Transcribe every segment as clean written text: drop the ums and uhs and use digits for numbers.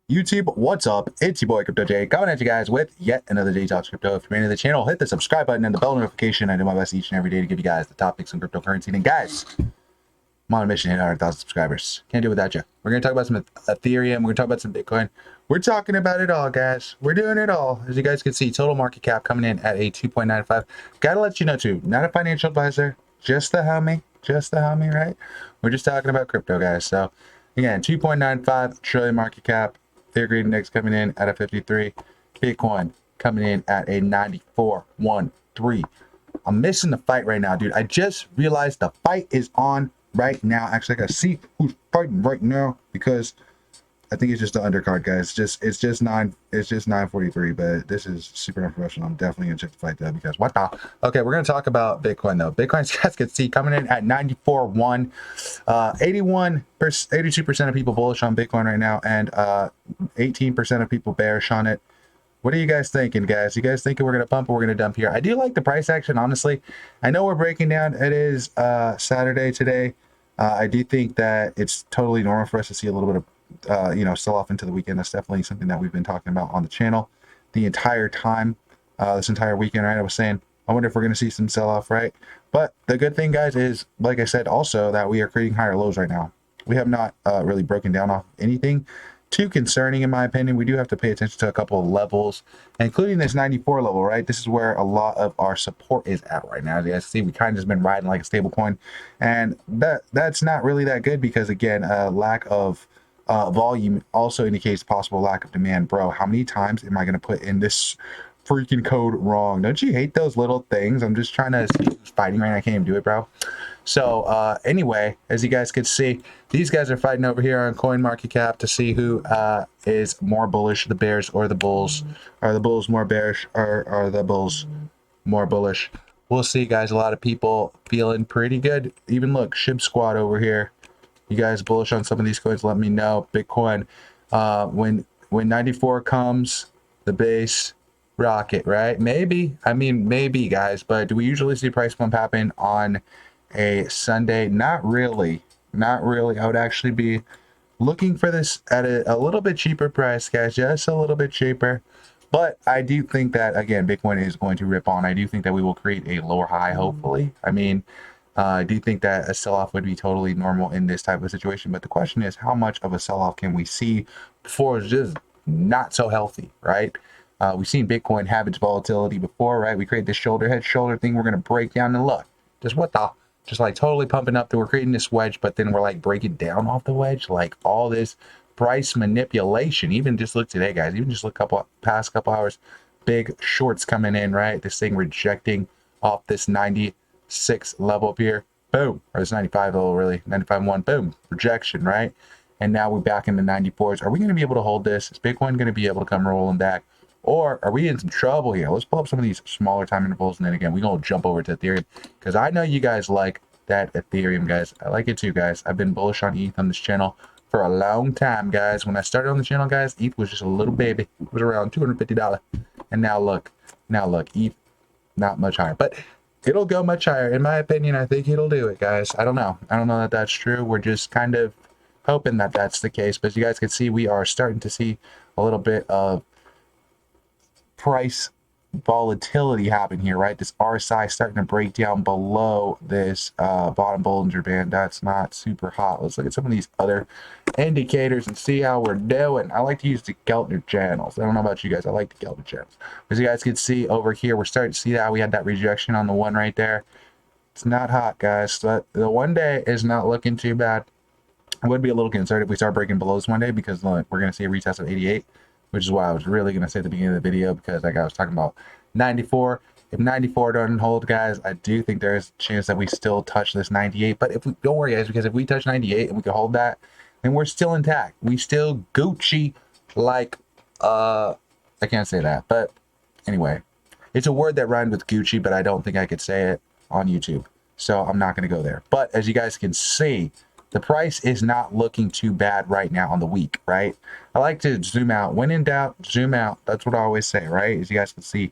YouTube, what's up? It's your boy Crypto J coming at you guys with yet another J Talks Crypto. If you're new to the channel, hit the subscribe button and the bell notification. I do my best each and every day to give you guys the topics on cryptocurrency. And guys, I'm on a mission to hit 100,000 subscribers. Can't do it without you. We're going to talk about some Ethereum. We're going to talk about some Bitcoin. We're talking about it all, guys. We're doing it all. As you guys can see, total market cap coming in at a 2.95. Gotta let you know too, not a financial advisor, just the homie, right? We're just talking about crypto, guys. So again, 2.95 trillion market cap. Ethereum index coming in at a 53. Bitcoin coming in at a 94.13. I'm missing the fight right now, dude. I just realized the fight is on right now. Actually, I gotta see who's fighting right now because I think it's just the undercard, guys. It's just 9:43, but this is super unprofessional. I'm definitely gonna check the fight though because what the. Okay, we're gonna talk about Bitcoin though. Bitcoin's guys can see coming in at 94.1. 82% of people bullish on Bitcoin right now, and 18% of people bearish on it. What are you guys thinking, guys? You guys thinking we're going to pump or we're going to dump here? I do like the price action, honestly. I know we're breaking down. It is Saturday today. I do think that it's totally normal for us to see a little bit of, sell off into the weekend. That's definitely something that we've been talking about on the channel the entire time, this entire weekend, right? I was saying, I wonder if we're going to see some sell off, right? But the good thing, guys, is, like I said, also that we are creating higher lows right now. We have not really broken down off anything too concerning, in my opinion. We do have to pay attention to a couple of levels, including this 94 level, right? This is where a lot of our support is at right now. As you guys see, we kind of just been riding like a stable coin, and that's not really that good because, again, lack of volume also indicates possible lack of demand. Bro, how many times am I going to put in this freaking code wrong? Don't you hate those little things? I'm just trying to see who's fighting right now. I can't even do it, bro. So anyway, as you guys can see, these guys are fighting over here on CoinMarketCap to see who is more bullish, the bears or the bulls. Are the bulls more bearish, or are the bulls more bullish? We'll see, guys. A lot of people feeling pretty good. Even look, Shib Squad over here. You guys bullish on some of these coins? Let me know. Bitcoin, when 94 comes, the base rocket, right? Maybe. I mean, maybe, guys. But do we usually see price pump happen on a Sunday? Not really. Not really. I would actually be looking for this at a little bit cheaper price, guys. Just a little bit cheaper. But I do think that, again, Bitcoin is going to rip on. I do think that we will create a lower high, hopefully. I mean, I do think that a sell-off would be totally normal in this type of situation. But the question is, how much of a sell-off can we see before it's just not so healthy, right? We've seen Bitcoin have its volatility before, right? We create this shoulder thing. We're going to break down and look. Just what the... Just like totally pumping up that we're creating this wedge, but then we're like breaking down off the wedge, like all this price manipulation. Even just look today, guys. Even just look past couple hours, big shorts coming in, right? This thing rejecting off this 96 level up here, boom, or this 95 level, really 95.1, boom, rejection, right? And now we're back in the 94s. Are we going to be able to hold this? Is Bitcoin going to be able to come rolling back? Or are we in some trouble here? Let's pull up some of these smaller time intervals, and then again, we're going to jump over to Ethereum because I know you guys like that Ethereum, guys. I like it too, guys. I've been bullish on ETH on this channel for a long time, guys. When I started on the channel, guys, ETH was just a little baby. It was around $250. And now look, ETH, not much higher. But it'll go much higher. In my opinion, I think it'll do it, guys. I don't know. I don't know that that's true. We're just kind of hoping that that's the case. But as you guys can see, we are starting to see a little bit of price volatility happen here, right? This RSI starting to break down below this bottom Bollinger Band. That's not super hot. Let's look at some of these other indicators and see how we're doing. I like to use the Keltner channels. I don't know about you guys. I like the Keltner channels. As you guys can see over here, we're starting to see that we had that rejection on the one right there. It's not hot, guys. The one day is not looking too bad. I would be a little concerned if we start breaking below this one day because look, we're going to see a retest of 88. Which is why I was really going to say at the beginning of the video, because like I was talking about 94. If 94 doesn't hold, guys, I do think there is a chance that we still touch this 98. But if we don't worry, guys, because if we touch 98 and we can hold that, then we're still intact. We still Gucci like I can't say that, but anyway, it's a word that rhymed with Gucci, but I don't think I could say it on YouTube, so I'm not going to go there. But as you guys can see, the price is not looking too bad right now on the week, right? I like to zoom out. When in doubt, zoom out. That's what I always say, right? As you guys can see,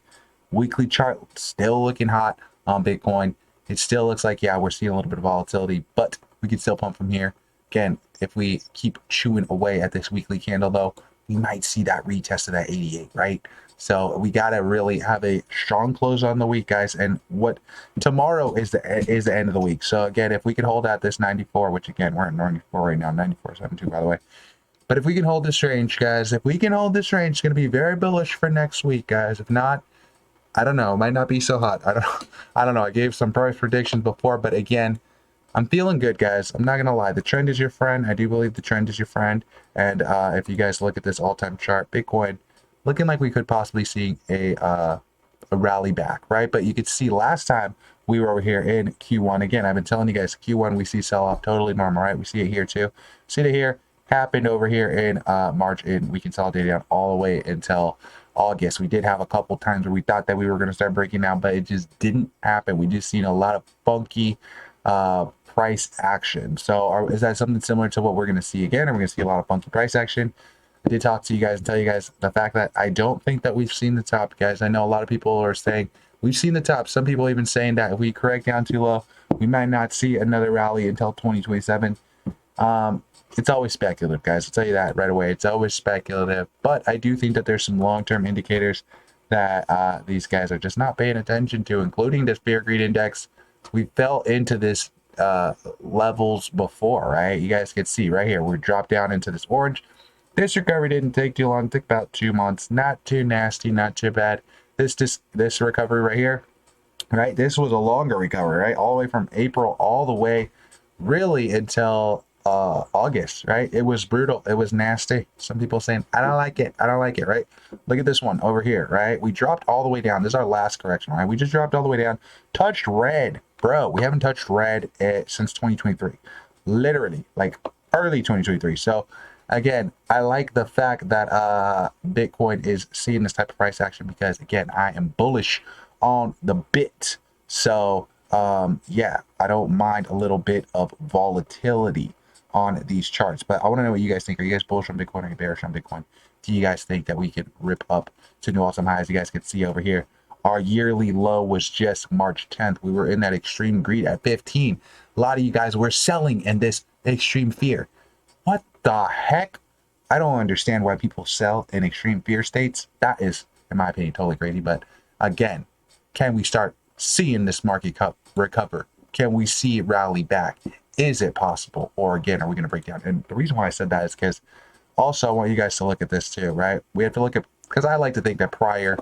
weekly chart still looking hot on Bitcoin. It still looks like, yeah, we're seeing a little bit of volatility, but we can still pump from here. Again, if we keep chewing away at this weekly candle, though, we might see that retest of that 88, right? So we got to really have a strong close on the week, guys. And what tomorrow is the end of the week. So again, if we can hold out this 94, which again, we're at 94 right now, 94.72 by the way. But if we can hold this range, guys, if we can hold this range, it's going to be very bullish for next week, guys. If not, I don't know. It might not be so hot. I don't know. I gave some price predictions before, but again, I'm feeling good, guys. I'm not gonna lie. The trend is your friend. I do believe the trend is your friend. And if you guys look at this all-time chart, Bitcoin looking like we could possibly see a rally back, right? But you could see last time we were over here in Q1. Again, I've been telling you guys, Q1 we see sell-off totally normal, right? We see it here too. See it here. Happened over here in March, and we consolidated out all the way until August. We did have a couple times where we thought that we were going to start breaking down, but it just didn't happen. We just seen a lot of funky price action. So is that something similar to what we're going to see again? Are we going to see a lot of funky price action? I did talk to you guys and tell you guys the fact that I don't think that we've seen the top, guys. I know a lot of people are saying we've seen the top. Some people even saying that if we correct down too low, we might not see another rally until 2027. It's always speculative, guys. I'll tell you that right away. It's always speculative. But I do think that there's some long-term indicators that these guys are just not paying attention to, including this Fear Greed Index. We fell into this levels before, right? You guys can see right here. We dropped down into this orange. This recovery didn't take too long. It took about 2 months. Not too nasty, not too bad. This recovery right here, right? This was a longer recovery, right? All the way from April all the way really until August, right? It was brutal. It was nasty. Some people saying, I don't like it. I don't like it, right? Look at this one over here, right? We dropped all the way down. This is our last correction, right? We just dropped all the way down. Touched red. Bro, we haven't touched red since 2023. Literally, like early 2023. So, again, I like the fact that Bitcoin is seeing this type of price action because, again, I am bullish on the bit. So, yeah, I don't mind a little bit of volatility on these charts. But I want to know what you guys think. Are you guys bullish on Bitcoin or are you bearish on Bitcoin? Do you guys think that we could rip up to new all-time highs? You guys can see over here. Our yearly low was just March 10th. We were in that extreme greed at 15. A lot of you guys were selling in this extreme fear. What the heck? I don't understand why people sell in extreme fear states. That is, in my opinion, totally crazy. But again, can we start seeing this market recover? Can we see it rally back? Is it possible? Or again, are we going to break down? And the reason why I said that is because also I want you guys to look at this too, right? We have to look at, because I like to think that prior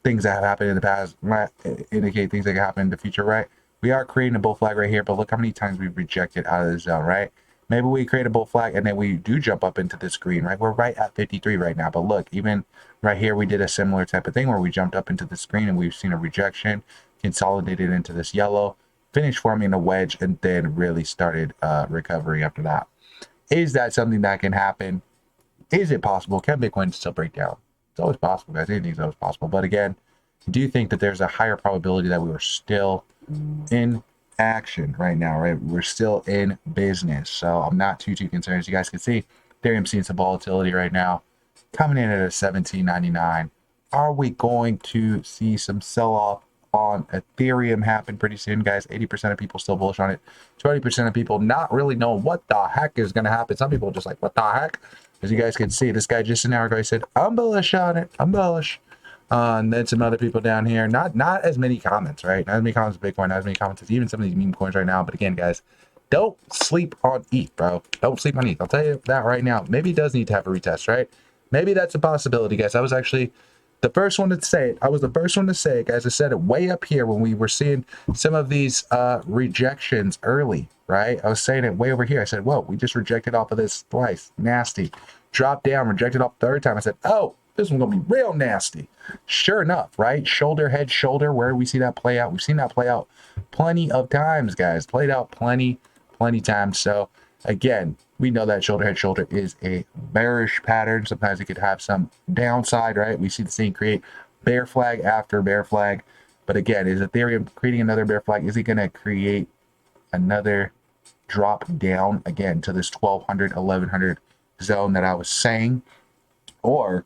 things that have happened in the past might indicate things that can happen in the future, right? We are creating a bull flag right here, but look how many times we've rejected out of the zone, right? Maybe we create a bull flag and then we do jump up into this green, right? We're right at 53 right now, but look, even right here, we did a similar type of thing where we jumped up into this green and we've seen a rejection, consolidated into this yellow, finished forming a wedge, and then really started recovery after that. Is that something that can happen? Is it possible? Can Bitcoin still break down? It's always possible, guys. Anything's always possible. But again, do you think that there's a higher probability that we were still in action right now, right? We're still in business. So I'm not too concerned. As you guys can see, Ethereum seeing some volatility right now, coming in at a 17.99. Are we going to see some sell-off on Ethereum happen pretty soon, guys? 80% of people still bullish on it. 20% of people not really knowing what the heck is going to happen. Some people are just like, what the heck? As you guys can see, this guy just an hour ago, he said, I'm bullish on it. I'm bullish. And then some other people down here, not as many comments, right? Not as many comments with Bitcoin, not as many comments as even some of these meme coins right now. But again, guys, don't sleep on ETH, bro. Don't sleep on ETH. I'll tell you that right now. Maybe it does need to have a retest, right? Maybe that's a possibility, guys. I was actually the first one to say it. I was the first one to say it, guys. I said it way up here when we were seeing some of these rejections early, right? I was saying it way over here. I said, whoa, we just rejected off of this twice. Nasty. Dropped down, rejected off third time. I said, oh, this one's going to be real nasty. Sure enough, right? Shoulder, head, shoulder. Where do we see that play out? We've seen that play out plenty of times, guys. Played out plenty times. So, again, we know that shoulder, head, shoulder is a bearish pattern. Sometimes it could have some downside, right? We see the same create bear flag after bear flag. But again, is Ethereum creating another bear flag? Is it going to create another drop down again to this 1200, 1100 zone that I was saying? Or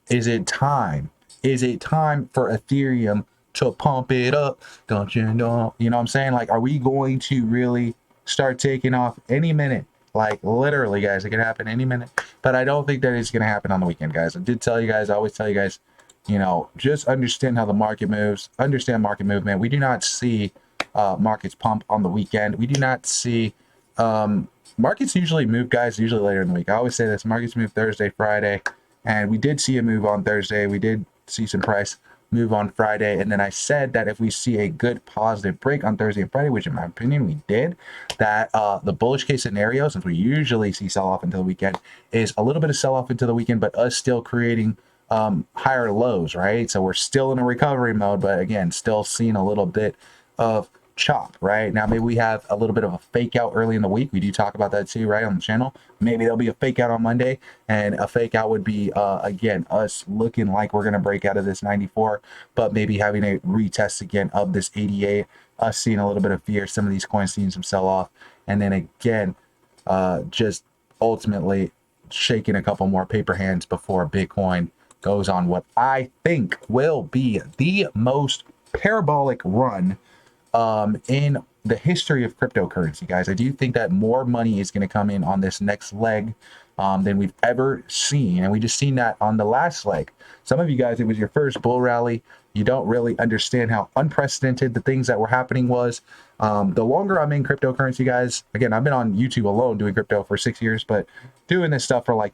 is it time? Is it time for Ethereum to pump it up? Don't you know? You know what I'm saying? Like, are we going to really start taking off any minute? Like literally, guys, it could happen any minute. But I don't think that it's going to happen on the weekend, guys. I did tell you guys, I always tell you guys, you know, just understand how the market moves, understand market movement. We do not see markets pump on the weekend. We do not see markets usually move, guys, usually later in the week. I always say this, markets move Thursday, Friday, and we did see a move on Thursday. We did see some price move on Friday, and then I said that if we see a good positive break on Thursday and Friday, which in my opinion we did, that the bullish case scenario, since we usually see sell-off into the weekend, is a little bit of sell-off into the weekend, but us still creating higher lows, right? So we're still in a recovery mode, but again, still seeing a little bit of chop, right? Now, maybe we have a little bit of a fake out early in the week. We do talk about that too, right, on the channel. Maybe there'll be a fake out on Monday, and a fake out would be, again, us looking like we're going to break out of this 94, but maybe having a retest again of this 88, us seeing a little bit of fear, some of these coins seeing some sell off, and then again, just ultimately shaking a couple more paper hands before Bitcoin goes on what I think will be the most parabolic run in the history of cryptocurrency, guys. I do think that more money is going to come in on this next leg than we've ever seen. And we just seen that on the last leg. Some of you guys, it was your first bull rally. You don't really understand how unprecedented the things that were happening was. The longer I'm in cryptocurrency, guys, again, I've been on YouTube alone doing crypto for 6 years, but doing this stuff for like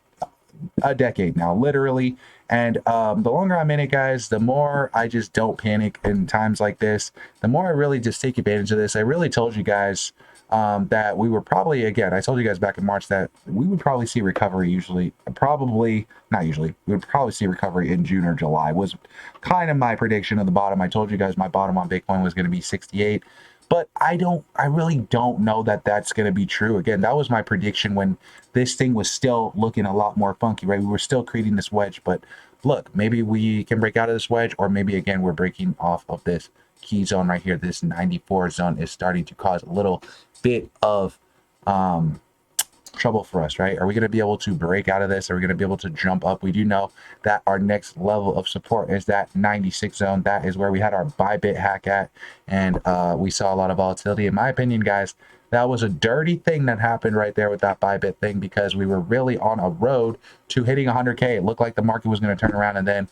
a decade now, literally. And the longer I'm in it, guys, the more I just don't panic in times like this. The more I really just take advantage of this. I really told you guys that we were probably, again, I told you guys back in March that we would probably see recovery usually, probably, not usually, we would probably see recovery in June or July was kind of my prediction of the bottom. I told you guys my bottom on Bitcoin was going to be 68. But I really don't know that that's going to be true. Again, that was my prediction when this thing was still looking a lot more funky, right? We were still creating this wedge, but look, maybe we can break out of this wedge, or maybe again, we're breaking off of this key zone right here. This 94 zone is starting to cause a little bit of trouble for us, right? Are we going to be able to break out of this? Are we going to be able to jump up? We do know that our next level of support is that 96 zone. That is where we had our Bybit hack at, and we saw a lot of volatility. In my opinion, guys, that was a dirty thing that happened right there with that Bybit thing, because we were really on a road to hitting 100K. It looked like the market was going to turn around, and then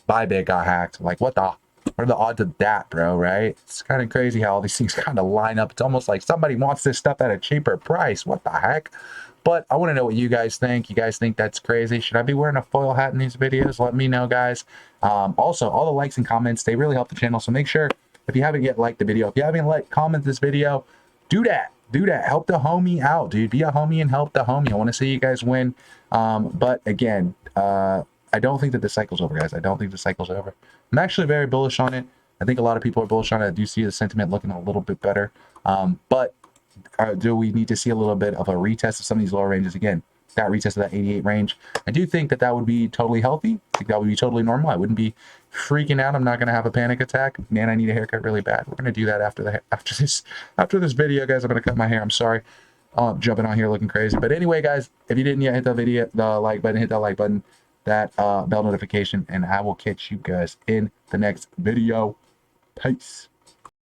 Bybit got hacked. Like, what are the odds of that, bro, right? It's kind of crazy how all these things kind of line up. It's almost like somebody wants this stuff at a cheaper price. What the heck? But I want to know what you guys think. You guys think that's crazy? Should I be wearing a foil hat in these videos? Let me know, guys. Also, all the likes and comments, they really help the channel. So make sure, if you haven't yet liked the video, if you haven't comment this video, do that. Do that. Help the homie out, dude. Be a homie and help the homie. I want to see you guys win. But again, I don't think that the cycle's over, guys. I don't think the cycle's over. I'm actually very bullish on it. I think a lot of people are bullish on it. I do see the sentiment looking a little bit better. But do we need to see a little bit of a retest of some of these lower ranges? Again, that retest of that 88 range. I do think that that would be totally healthy. I think that would be totally normal. I wouldn't be freaking out. I'm not going to have a panic attack. Man, I need a haircut really bad. We're going to do that after this video, guys. I'm going to cut my hair. I'm sorry. Jumping on here looking crazy. But anyway, guys, if you didn't yet hit the like button, hit that like button, that bell notification, and I will catch you guys in the next video. Peace.